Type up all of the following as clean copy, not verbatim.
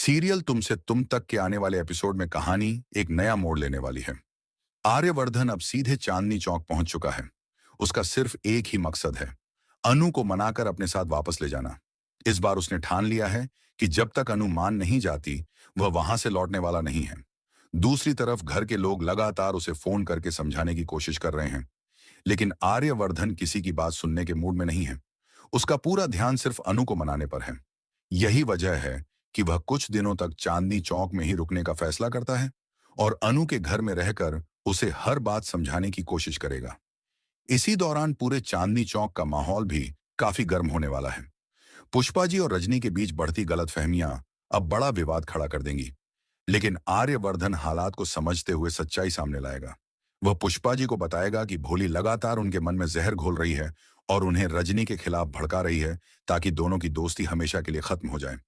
Serial तुमसे तुम तक के आने वाले एपिसोड में कहानी एक नया मोड़ लेने वाली है। आर्यवर्धन अब सीधे चांदनी चौक पहुंच चुका है। उसका सिर्फ एक ही मकसद है, अनु को मनाकर अपने साथ वापस ले जाना। इस बार उसने ठान लिया है कि जब तक अनु मान नहीं जाती, वह वहां से लौटने वाला नहीं है। दूसरी तरफ घर के लोग लगातार उसे फोन करके समझाने की कोशिश कर रहे हैं, लेकिन आर्यवर्धन किसी की बात सुनने के मूड में नहीं है। उसका पूरा ध्यान सिर्फ अनु को मनाने पर है। यही वजह है कि वह कुछ दिनों तक चांदनी चौक में ही रुकने का फैसला करता है और अनु के घर में रहकर उसे हर बात समझाने की कोशिश करेगा। इसी दौरान पूरे चांदनी चौक का माहौल भी काफी गर्म होने वाला है। पुष्पा जी और रजनी के बीच बढ़ती गलतफहमियां अब बड़ा विवाद खड़ा कर देंगी, लेकिन आर्यवर्धन हालात को समझते हुए सच्चाई सामने लाएगा। वह पुष्पा जी को बताएगा कि भोली लगातार उनके मन में जहर घोल रही है और उन्हें रजनी के खिलाफ भड़का रही है, ताकि दोनों की दोस्ती हमेशा के लिए खत्म हो जाए।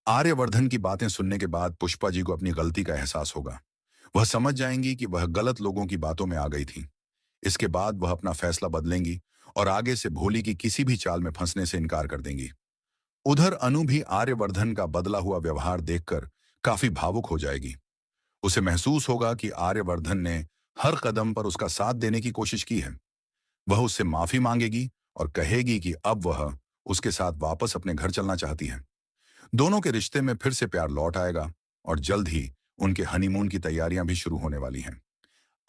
आर्यवर्धन की बातें सुनने के बाद पुष्पा जी को अपनी गलती का एहसास होगा। वह समझ जाएंगी कि वह गलत लोगों की बातों में आ गई थी। इसके बाद वह अपना फैसला बदलेंगी और आगे से भोली की किसी भी चाल में फंसने से इनकार कर देंगी। उधर अनु भी आर्यवर्धन का बदला हुआ व्यवहार देखकर काफी भावुक हो जाएगी। उसे महसूस होगा कि आर्यवर्धन ने हर कदम पर उसका साथ देने की कोशिश की है। वह उससे माफी मांगेगी और कहेगी कि अब वह उसके साथ वापस अपने घर चलना चाहती है। दोनों के रिश्ते में फिर से प्यार लौट आएगा और जल्द ही उनके हनीमून की तैयारियां भी शुरू होने वाली हैं।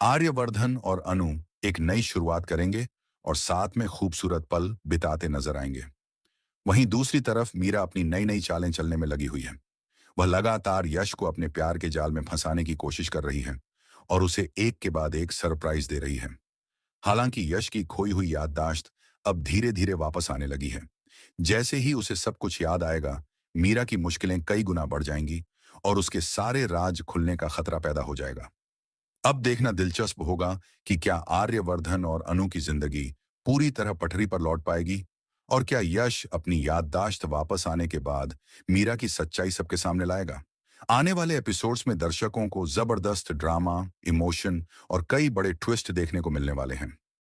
आर्यवर्धन और अनु एक नई शुरुआत करेंगे और साथ में खूबसूरत पल बिताते नजर आएंगे। वहीं दूसरी तरफ मीरा अपनी नई नई चालें चलने में लगी हुई है। वह लगातार यश को अपने प्यार के जाल में फंसाने की कोशिश कर रही है और उसे एक के बाद एक सरप्राइज दे रही है। हालांकि यश की खोई हुई याददाश्त अब धीरे धीरे वापस आने लगी है। जैसे ही उसे सब कुछ याद आएगा, मीरा की मुश्किलें कई गुना बढ़ जाएंगी और उसके सारे राज खुलने का खतरा पैदा हो जाएगा। अब देखना दिलचस्प होगा कि क्या आर्यवर्धन और अनु की जिंदगी पूरी तरह पटरी पर लौट पाएगी, और क्या यश अपनी याददाश्त वापस आने के बाद मीरा की सच्चाई सबके सामने लाएगा। आने वाले एपिसोड्स में दर्शकों को जबरदस्त ड्रामा, इमोशन और कई बड़े ट्विस्ट देखने को मिलने वाले हैं।